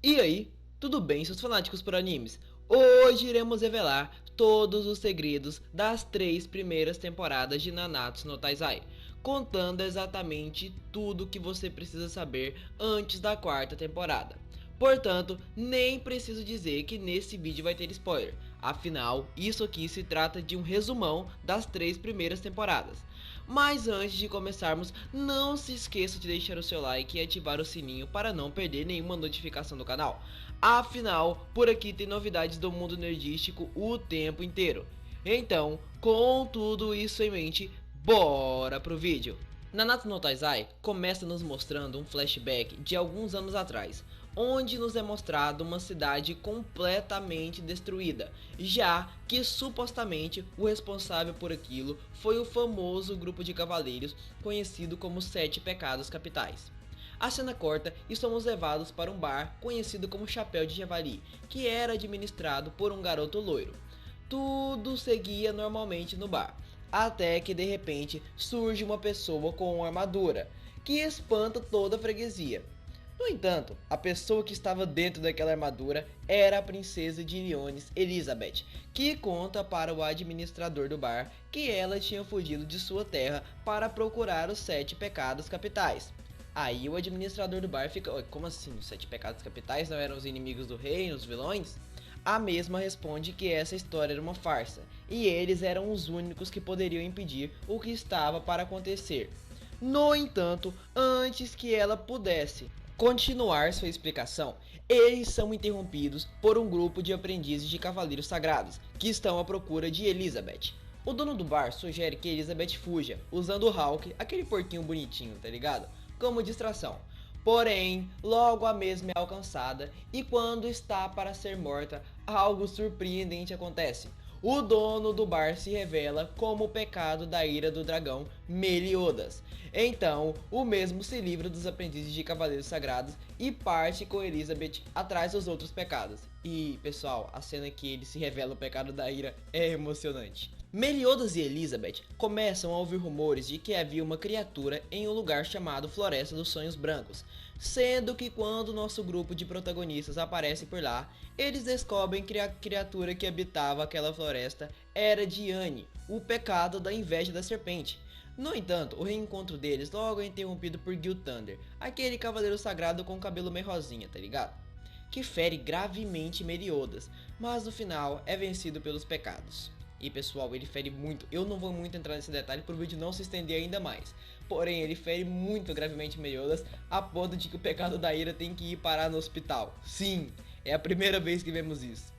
E aí, tudo bem, seus fanáticos por animes? Hoje iremos revelar todos os segredos das 3 primeiras temporadas de Nanatsu no Taizai, contando exatamente tudo o que você precisa saber antes da 4ª temporada. Portanto, nem preciso dizer que nesse vídeo vai ter spoiler, afinal, isso aqui se trata de um resumão das 3 primeiras temporadas. Mas antes de começarmos, não se esqueça de deixar o seu like e ativar o sininho para não perder nenhuma notificação do canal. Afinal, por aqui tem novidades do mundo nerdístico o tempo inteiro. Então, com tudo isso em mente, bora pro vídeo! Nanatsu no Taizai começa nos mostrando um flashback de alguns anos atrás, onde nos é mostrado uma cidade completamente destruída, já que supostamente o responsável por aquilo foi o famoso grupo de cavaleiros conhecido como 7 Pecados Capitais. A cena corta e somos levados para um bar conhecido como Chapéu de Javali, que era administrado por um garoto loiro. Tudo seguia normalmente no bar, até que de repente surge uma pessoa com uma armadura, que espanta toda a freguesia. No entanto, a pessoa que estava dentro daquela armadura era a princesa de Iliones, Elizabeth, que conta para o administrador do bar que ela tinha fugido de sua terra para procurar os 7 pecados capitais. Aí o administrador do bar fica, como assim, os 7 pecados capitais não eram os inimigos do reino, os vilões? A mesma responde que essa história era uma farsa, e eles eram os únicos que poderiam impedir o que estava para acontecer. No entanto, antes que ela pudesse continuar sua explicação, eles são interrompidos por um grupo de aprendizes de cavaleiros sagrados, que estão à procura de Elizabeth. O dono do bar sugere que Elizabeth fuja, usando o Hawk, aquele porquinho bonitinho, tá ligado? Como distração. Porém, logo a mesma é alcançada e quando está para ser morta, algo surpreendente acontece. O dono do bar se revela como o pecado da ira do dragão Meliodas. Então, o mesmo se livra dos aprendizes de cavaleiros sagrados e parte com Elizabeth atrás dos outros pecados. E, pessoal, a cena que ele se revela o pecado da ira é emocionante. Meliodas e Elizabeth começam a ouvir rumores de que havia uma criatura em um lugar chamado Floresta dos Sonhos Brancos, sendo que quando nosso grupo de protagonistas aparece por lá, eles descobrem que a criatura que habitava aquela floresta era Diane, o pecado da inveja da serpente. No entanto, o reencontro deles logo é interrompido por Gil Thunder, aquele cavaleiro sagrado com cabelo meio rosinha, tá ligado? Que fere gravemente Meliodas, mas no final é vencido pelos pecados. E pessoal, ele fere muito, eu não vou muito entrar nesse detalhe para o vídeo não se estender ainda mais. Porém, ele fere muito gravemente Meliodas, a ponto de que o pecado da ira tem que ir parar no hospital. Sim, é a primeira vez que vemos isso.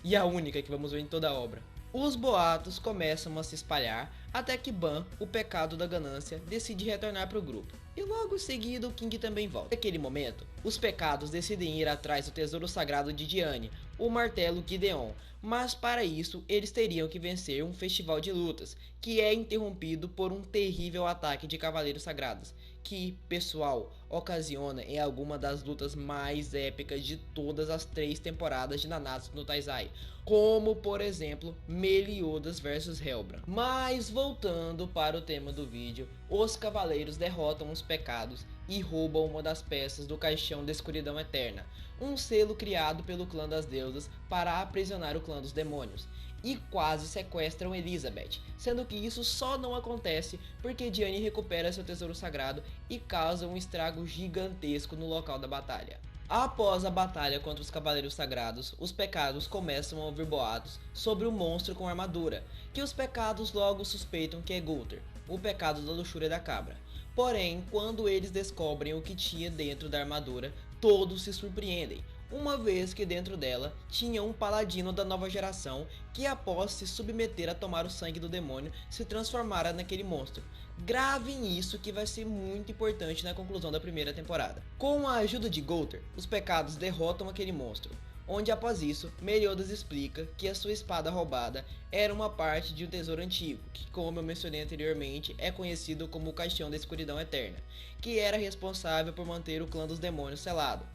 E a única que vamos ver em toda a obra. Os boatos começam a se espalhar até que Ban, o pecado da ganância, decide retornar para o grupo. E logo em seguida o King também volta. Naquele momento, os pecados decidem ir atrás do tesouro sagrado de Diane, o martelo Gideon, mas para isso eles teriam que vencer um festival de lutas, que é interrompido por um terrível ataque de cavaleiros sagrados, que, pessoal, ocasiona em alguma das lutas mais épicas de todas as 3 temporadas de Nanatsu no Taizai, como por exemplo Meliodas vs Hellbrand. Mas voltando para o tema do vídeo, os cavaleiros derrotam os pecados e roubam uma das peças do caixão da escuridão eterna, um selo criado pelo clã das deusas para aprisionar o clã dos demônios, e quase sequestram Elizabeth, sendo que isso só não acontece porque Diane recupera seu tesouro sagrado e causa um estrago gigantesco no local da batalha. Após a batalha contra os Cavaleiros Sagrados, os pecados começam a ouvir boatos sobre o monstro com armadura, que os pecados logo suspeitam que é Gunther, o pecado da luxúria da cabra. Porém, quando eles descobrem o que tinha dentro da armadura, todos se surpreendem, uma vez que dentro dela tinha um paladino da nova geração que, após se submeter a tomar o sangue do demônio, se transformara naquele monstro. Gravem isso que vai ser muito importante na conclusão da 1ª temporada. Com a ajuda de Gunther, os pecados derrotam aquele monstro, onde após isso, Meliodas explica que a sua espada roubada era uma parte de um tesouro antigo, que como eu mencionei anteriormente, é conhecido como o Caixão da Escuridão Eterna, que era responsável por manter o clã dos demônios selado.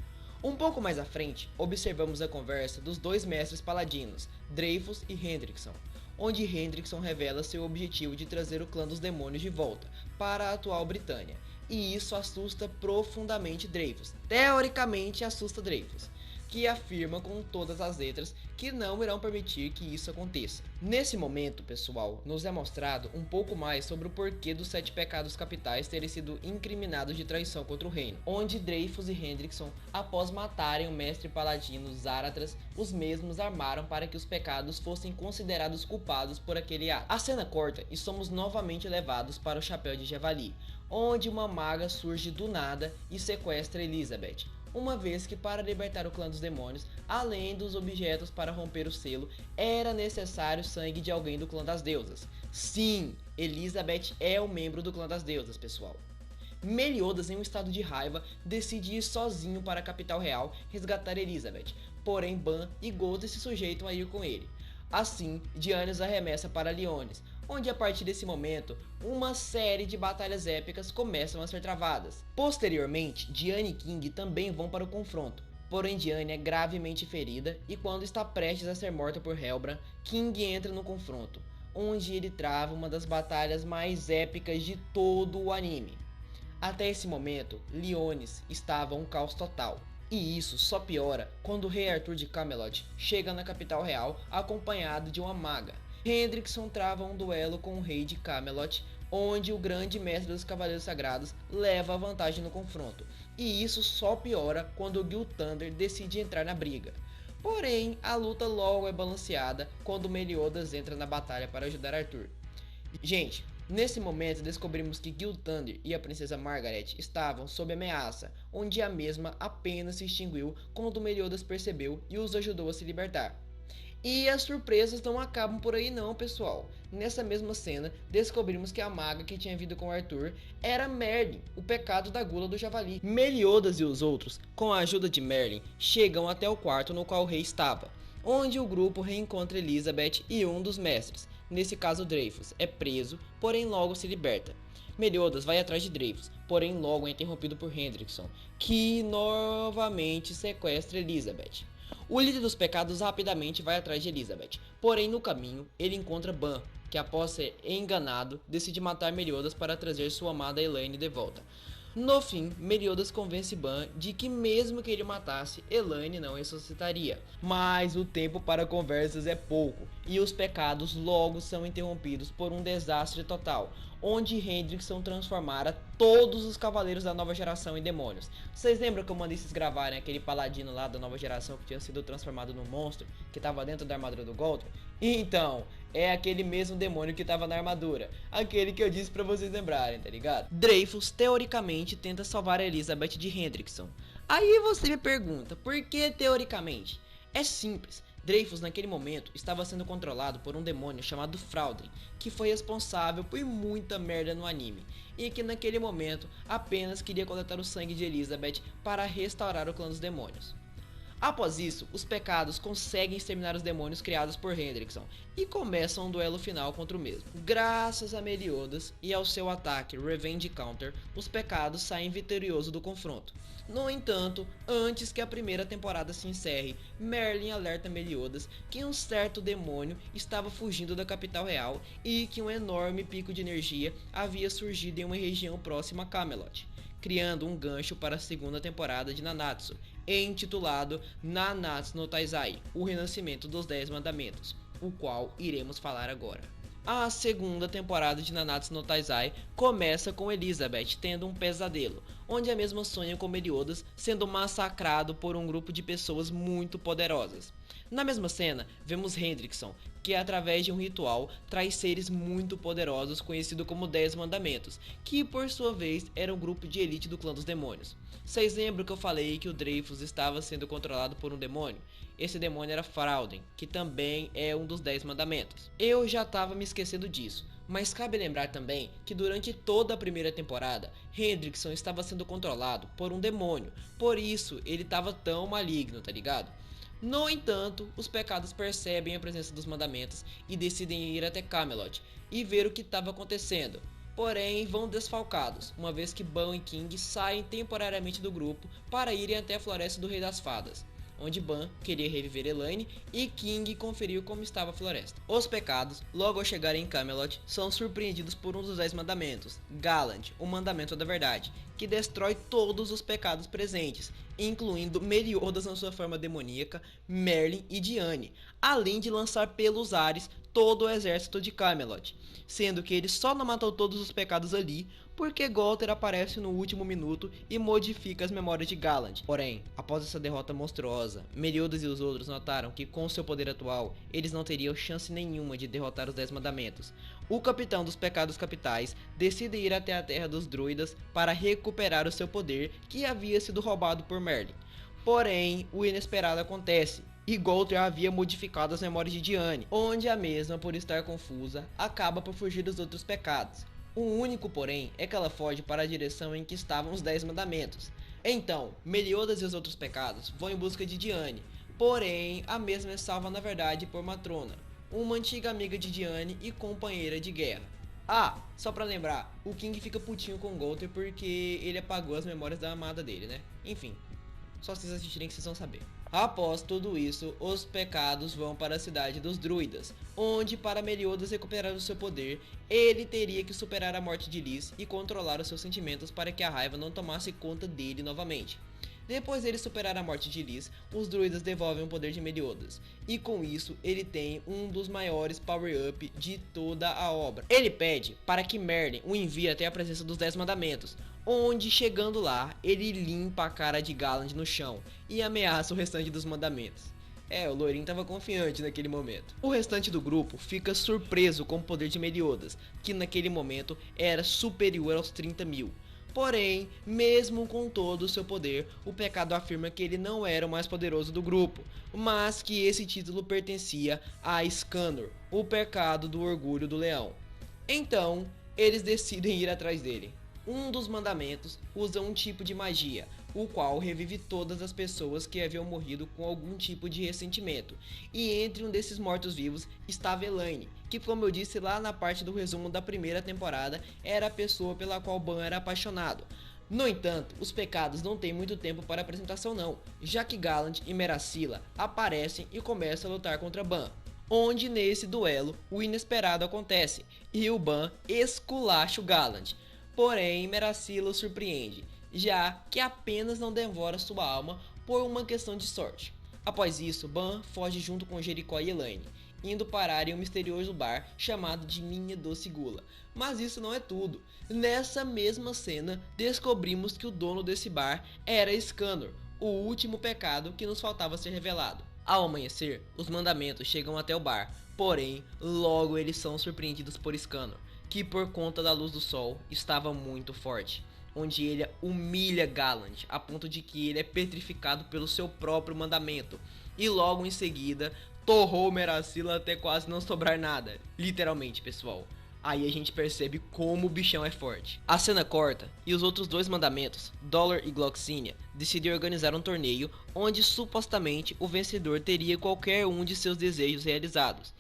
Um pouco mais à frente, observamos a conversa dos dois mestres paladinos, Dreyfus e Hendrickson, onde Hendrickson revela seu objetivo de trazer o clã dos demônios de volta para a atual Britânia, e isso assusta profundamente Dreyfus, teoricamente assusta Dreyfus. que afirma com todas as letras que não irão permitir que isso aconteça. Nesse momento, pessoal, nos é mostrado um pouco mais sobre o porquê dos 7 pecados capitais terem sido incriminados de traição contra o reino, onde Dreyfus e Hendrickson, após matarem o mestre paladino Zaratras, os mesmos armaram para que os pecados fossem considerados culpados por aquele ato. A cena corta e somos novamente levados para o Chapéu de Javali, onde uma maga surge do nada e sequestra Elizabeth, uma vez que para libertar o clã dos demônios, além dos objetos para romper o selo, era necessário sangue de alguém do clã das deusas. Sim, Elizabeth é um membro do clã das deusas, pessoal. Meliodas, em um estado de raiva, decide ir sozinho para a capital real resgatar Elizabeth, porém Ban e Golden se sujeitam a ir com ele. Assim, Diane arremessa para Liones, onde a partir desse momento, uma série de batalhas épicas começam a ser travadas. Posteriormente, Diane e King também vão para o confronto, porém Diane é gravemente ferida e quando está prestes a ser morta por Helbran, King entra no confronto, onde ele trava uma das batalhas mais épicas de todo o anime. Até esse momento, Liones estava um caos total. E isso só piora quando o rei Arthur de Camelot chega na capital real acompanhado de uma maga. Hendrickson trava um duelo com o rei de Camelot, onde o grande mestre dos Cavaleiros Sagrados leva a vantagem no confronto. E isso só piora quando o Gil Thunder decide entrar na briga. Porém, a luta logo é balanceada quando Meliodas entra na batalha para ajudar Arthur. Gente, nesse momento descobrimos que Gil Thunder e a princesa Margaret estavam sob ameaça, onde a mesma apenas se extinguiu quando Meliodas percebeu e os ajudou a se libertar. E as surpresas não acabam por aí não, pessoal. Nessa mesma cena, descobrimos que a maga que tinha vindo com Arthur era Merlin, o pecado da gula do javali. Meliodas e os outros, com a ajuda de Merlin, chegam até o quarto no qual o rei estava, onde o grupo reencontra Elizabeth e um dos mestres, nesse caso Dreyfus, é preso, porém logo se liberta. Meliodas vai atrás de Dreyfus, porém logo é interrompido por Hendrickson, que novamente sequestra Elizabeth. O líder dos pecados rapidamente vai atrás de Elizabeth, porém no caminho ele encontra Ban, que após ser enganado, decide matar Meliodas para trazer sua amada Elaine de volta. No fim, Meliodas convence Ban de que mesmo que ele matasse, Elaine não ressuscitaria. Mas o tempo para conversas é pouco, e os pecados logo são interrompidos por um desastre total, onde Hendrickson transformara todos os cavaleiros da nova geração em demônios. Vocês lembram que eu mandei vocês gravarem aquele paladino lá da nova geração que tinha sido transformado num monstro, que estava dentro da armadura do Goldro? Então, é aquele mesmo demônio que estava na armadura, aquele que eu disse pra vocês lembrarem, tá ligado? Dreyfus, teoricamente, tenta salvar a Elizabeth de Hendrickson. Aí você me pergunta, por que teoricamente? É simples. Dreyfus naquele momento estava sendo controlado por um demônio chamado Frauden, que foi responsável por muita merda no anime, e que naquele momento apenas queria coletar o sangue de Elizabeth para restaurar o clã dos demônios. Após isso, os pecados conseguem exterminar os demônios criados por Hendrickson e começam um duelo final contra o mesmo. Graças a Meliodas e ao seu ataque Revenge Counter, os pecados saem vitoriosos do confronto. No entanto, antes que a primeira temporada se encerre, Merlin alerta Meliodas que um certo demônio estava fugindo da capital real e que um enorme pico de energia havia surgido em uma região próxima a Camelot, criando um gancho para a segunda temporada de Nanatsu, intitulado Nanatsu no Taizai, o renascimento dos 10 mandamentos, o qual iremos falar agora. A segunda temporada de Nanatsu no Taizai começa com Elizabeth tendo um pesadelo, onde a mesma sonha com Meliodas sendo massacrado por um grupo de pessoas muito poderosas. Na mesma cena, vemos Hendrickson, que através de um ritual traz seres muito poderosos conhecido como 10 Mandamentos, que por sua vez era um grupo de elite do clã dos demônios. Vocês lembram que eu falei que o Dreyfus estava sendo controlado por um demônio? Esse demônio era Frauden, que também é um dos 10 Mandamentos. Eu já estava me esquecendo disso, mas cabe lembrar também que durante toda a primeira temporada, Hendrickson estava sendo controlado por um demônio, por isso ele estava tão maligno, tá ligado? No entanto, os pecados percebem a presença dos mandamentos e decidem ir até Camelot e ver o que estava acontecendo. Porém, vão desfalcados, uma vez que Ban e King saem temporariamente do grupo para irem até a Floresta do Rei das Fadas, onde Ban queria reviver Elaine e King conferiu como estava a floresta. Os pecados, logo ao chegarem em Camelot, são surpreendidos por um dos 10 mandamentos, Gallant, o mandamento da verdade, que destrói todos os pecados presentes incluindo Meliodas na sua forma demoníaca, Merlin e Diane, além de lançar pelos ares todo o exército de Camelot, sendo que ele só não matou todos os pecados ali porque Gunther aparece no último minuto e modifica as memórias de Galland. Porém, após essa derrota monstruosa, Meliodas e os outros notaram que com seu poder atual, eles não teriam chance nenhuma de derrotar os 10 mandamentos. O capitão dos pecados capitais decide ir até a terra dos druidas para recuperar o seu poder que havia sido roubado por Merlin. Porém, o inesperado acontece e Gunther havia modificado as memórias de Diane, onde a mesma, por estar confusa, acaba por fugir dos outros pecados. O único, porém, é que ela foge para a direção em que estavam os 10 mandamentos. Então, Meliodas e os outros pecados vão em busca de Diane, porém, a mesma é salva na verdade por Matrona, uma antiga amiga de Diane e companheira de guerra. Ah, só pra lembrar, o King fica putinho com Gunther porque ele apagou as memórias da amada dele, né? Enfim, só vocês assistirem que vocês vão saber. Após tudo isso, os pecados vão para a cidade dos druidas, onde para Meliodas recuperar o seu poder, ele teria que superar a morte de Lys e controlar os seus sentimentos para que a raiva não tomasse conta dele novamente. Depois dele superar a morte de Lys, os druidas devolvem o poder de Meliodas, e com isso ele tem um dos maiores power-up de toda a obra. Ele pede para que Merlin o envie até a presença dos 10 mandamentos, onde chegando lá, ele limpa a cara de Galland no chão e ameaça o restante dos mandamentos. O loirinho tava confiante naquele momento. O restante do grupo fica surpreso com o poder de Meliodas, que naquele momento era superior aos 30 mil. Porém, mesmo com todo o seu poder, o pecado afirma que ele não era o mais poderoso do grupo, mas que esse título pertencia a Escanor, o pecado do orgulho do leão. Então, eles decidem ir atrás dele. Um dos mandamentos usa um tipo de magia, o qual revive todas as pessoas que haviam morrido com algum tipo de ressentimento. E entre um desses mortos-vivos estava Elaine, que, como eu disse lá na parte do resumo da primeira temporada, era a pessoa pela qual Ban era apaixonado. No entanto, os pecados não têm muito tempo para apresentação não, já que Galland e Meracilla aparecem e começam a lutar contra Ban. Onde nesse duelo o inesperado acontece e o Ban esculacha o Galland. Porém, Meracilla o surpreende, já que apenas não devora sua alma por uma questão de sorte. Após isso, Ban foge junto com Jericó e Elaine, indo parar em um misterioso bar chamado de Minha Doce Gula. Mas isso não é tudo. Nessa mesma cena, descobrimos que o dono desse bar era Escanor, o último pecado que nos faltava ser revelado. Ao amanhecer, os mandamentos chegam até o bar, porém, logo eles são surpreendidos por Escanor, que por conta da luz do sol estava muito forte, onde ele humilha Galland a ponto de que ele é petrificado pelo seu próprio mandamento, e logo em seguida torrou Meracilla até quase não sobrar nada, literalmente, pessoal. Aí a gente percebe como o bichão é forte. A cena corta e os outros dois mandamentos, Dollar e Gloxinia, decidem organizar um torneio onde supostamente o vencedor teria qualquer um de seus desejos realizados.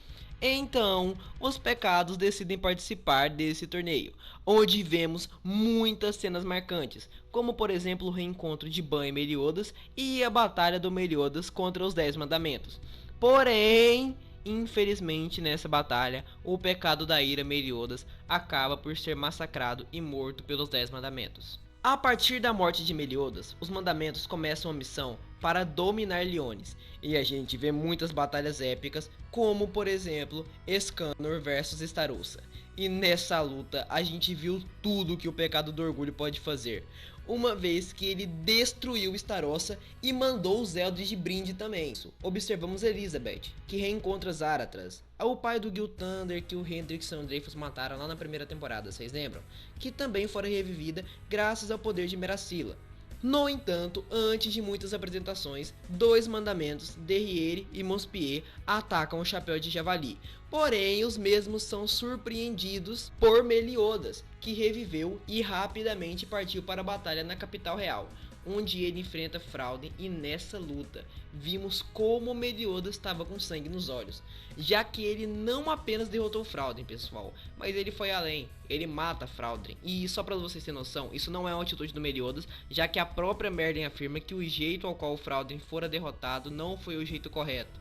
Então, os pecados decidem participar desse torneio, onde vemos muitas cenas marcantes, como por exemplo o reencontro de Ban e Meliodas e a batalha do Meliodas contra os 10 mandamentos. Porém, infelizmente nessa batalha, o pecado da ira Meliodas acaba por ser massacrado e morto pelos 10 mandamentos. A partir da morte de Meliodas, os mandamentos começam a missão para dominar Liones, e a gente vê muitas batalhas épicas, como por exemplo Escanor versus Starouça. E nessa luta a gente viu tudo que o pecado do orgulho pode fazer, uma vez que ele destruiu Starouça e mandou os Eldred de brinde também. Observamos Elizabeth, que reencontra Zaratras, o pai do Gilthunder que o Hendrix e o Dreyfus mataram lá na primeira temporada, vocês lembram? Que também fora revivida graças ao poder de Meracilla. No entanto, antes de muitas apresentações, dois mandamentos, Derriere e Montpied, atacam o Chapéu de Javali. Porém, os mesmos são surpreendidos por Meliodas, que reviveu e rapidamente partiu para a batalha na capital real, onde ele enfrenta Frauden, e nessa luta vimos como Meliodas estava com sangue nos olhos, já que ele não apenas derrotou Frauden, pessoal, mas ele foi além, ele mata Frauden. E só para vocês terem noção, isso não é uma atitude do Meliodas, já que a própria Merlin afirma que o jeito ao qual o Frauden fora derrotado não foi o jeito correto.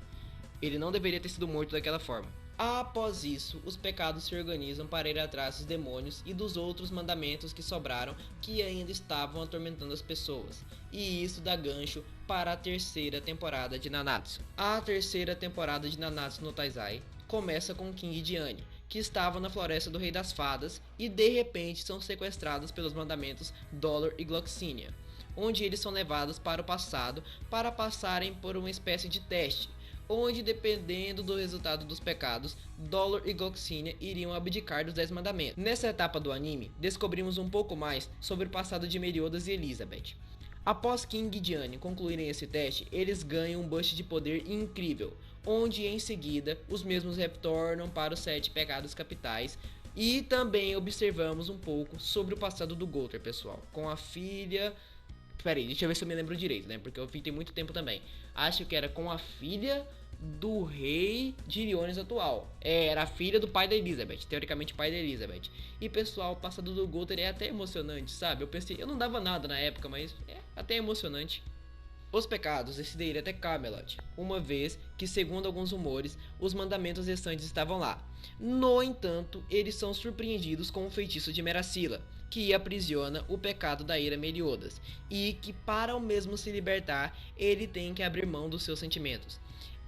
Ele não deveria ter sido morto daquela forma. Após isso, os pecados se organizam para ir atrás dos demônios e dos outros mandamentos que sobraram que ainda estavam atormentando as pessoas. E isso dá gancho para a terceira temporada de Nanatsu. A terceira temporada de Nanatsu no Taizai começa com King e Diane, que estavam na floresta do Rei das Fadas e de repente são sequestrados pelos mandamentos Dolor e Gloxinia, onde eles são levados para o passado para passarem por uma espécie de teste, onde, dependendo do resultado dos pecados, Dolor e Gloxinia iriam abdicar dos 10 mandamentos. Nessa etapa do anime, descobrimos um pouco mais sobre o passado de Meliodas e Elizabeth. Após King e Diane concluírem esse teste, eles ganham um boost de poder incrível, onde em seguida os mesmos retornam para os 7 pecados capitais. E também observamos um pouco sobre o passado do Gunther, pessoal, com a filha... Peraí, deixa eu ver se eu me lembro direito, né? Porque eu vi tem muito tempo também. Acho que era com a filha do rei de Lyones atual. Era a filha do pai da Elizabeth, teoricamente pai da Elizabeth. E pessoal, o passado do Gunther é até emocionante, sabe? Eu pensei, eu não dava nada na época, mas é até emocionante. Os pecados decidem ir até Camelot, uma vez que, segundo alguns rumores, os mandamentos restantes estavam lá. No entanto, eles são surpreendidos com o feitiço de Meracila, que aprisiona o pecado da ira Meliodas, e que para o mesmo se libertar, ele tem que abrir mão dos seus sentimentos.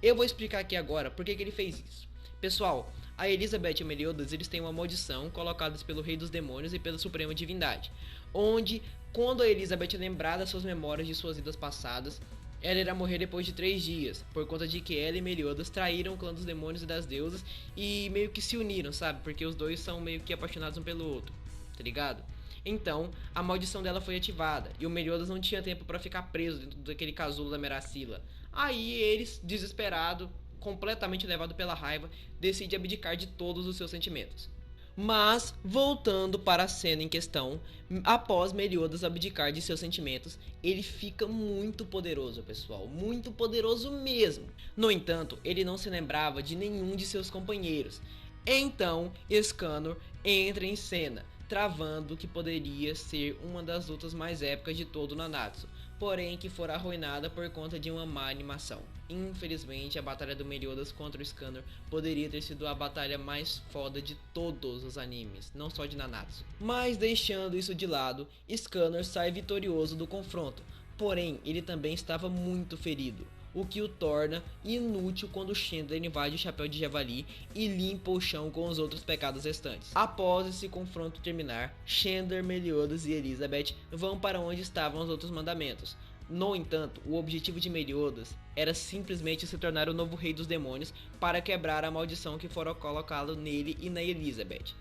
Eu vou explicar aqui agora por que ele fez isso. Pessoal, a Elizabeth e o Meliodas eles têm uma maldição colocadas pelo Rei dos Demônios e pela Suprema Divindade, onde, quando a Elizabeth lembrar das suas memórias de suas vidas passadas, ela irá morrer depois de 3 dias, por conta de que ela e Meliodas traíram o clã dos demônios e das deusas e meio que se uniram, sabe? Porque os dois são meio que apaixonados um pelo outro, tá ligado? Então, a maldição dela foi ativada e o Meliodas não tinha tempo para ficar preso dentro daquele casulo da Meracila. Aí eles, desesperado, completamente levado pela raiva, decide abdicar de todos os seus sentimentos. Mas, voltando para a cena em questão, após Meliodas abdicar de seus sentimentos, ele fica muito poderoso, pessoal, muito poderoso mesmo. No entanto, ele não se lembrava de nenhum de seus companheiros. Então, Escanor entra em cena, travando o que poderia ser uma das lutas mais épicas de todo o Nanatsu, porém que fora arruinada por conta de uma má animação. Infelizmente, a batalha do Meliodas contra o Escanor poderia ter sido a batalha mais foda de todos os animes, não só de Nanatsu. Mas deixando isso de lado, Escanor sai vitorioso do confronto, porém ele também estava muito ferido, o que o torna inútil quando Chandler invade o chapéu de javali e limpa o chão com os outros pecados restantes. Após esse confronto terminar, Chandler, Meliodas e Elizabeth vão para onde estavam os outros mandamentos. No entanto, o objetivo de Meliodas era simplesmente se tornar o novo rei dos demônios para quebrar a maldição que fora colocada nele e na Elizabeth.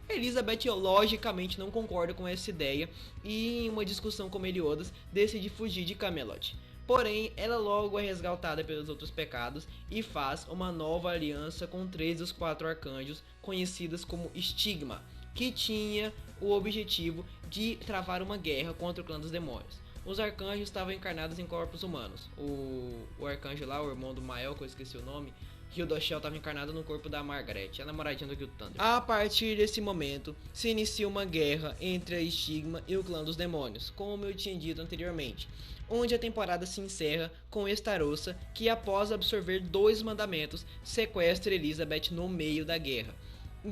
Elizabeth logicamente não concorda com essa ideia e, em uma discussão com Meliodas, decide fugir de Camelot. Porém, ela logo é resgatada pelos outros pecados e faz uma nova aliança com 3 dos 4 arcanjos, conhecidas como Estigma, que tinha o objetivo de travar uma guerra contra o clã dos demônios. Os arcanjos estavam encarnados em corpos humanos. O arcanjo lá, o irmão do Mael, que eu esqueci o nome, Hildoshel, estava encarnado no corpo da Margaret, a namoradinha do Gil Thunder. A partir desse momento, se inicia uma guerra entre a Estigma e o clã dos demônios, como eu tinha dito anteriormente, onde a temporada se encerra com Estarossa, que após absorver 2 mandamentos, sequestra Elizabeth no meio da guerra.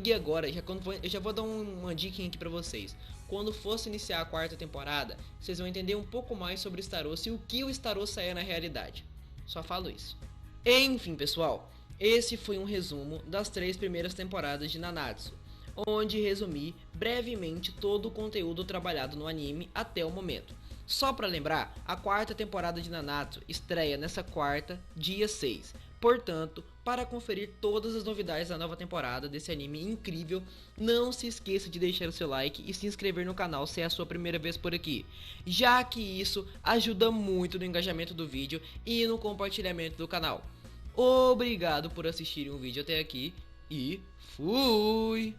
E agora, eu já vou dar uma dica aqui pra vocês. Quando fosse iniciar a 4ª temporada, vocês vão entender um pouco mais sobre Estarossa e o que o Estarossa é na realidade. Só falo isso. Enfim, pessoal, esse foi um resumo das 3 primeiras temporadas de Nanatsu, onde resumi brevemente todo o conteúdo trabalhado no anime até o momento. Só pra lembrar, a 4ª temporada de Nanatsu estreia nessa quarta, dia 6. Portanto, para conferir todas as novidades da nova temporada desse anime incrível, não se esqueça de deixar o seu like e se inscrever no canal se é a sua primeira vez por aqui, já que isso ajuda muito no engajamento do vídeo e no compartilhamento do canal. Obrigado por assistirem o vídeo até aqui e fui!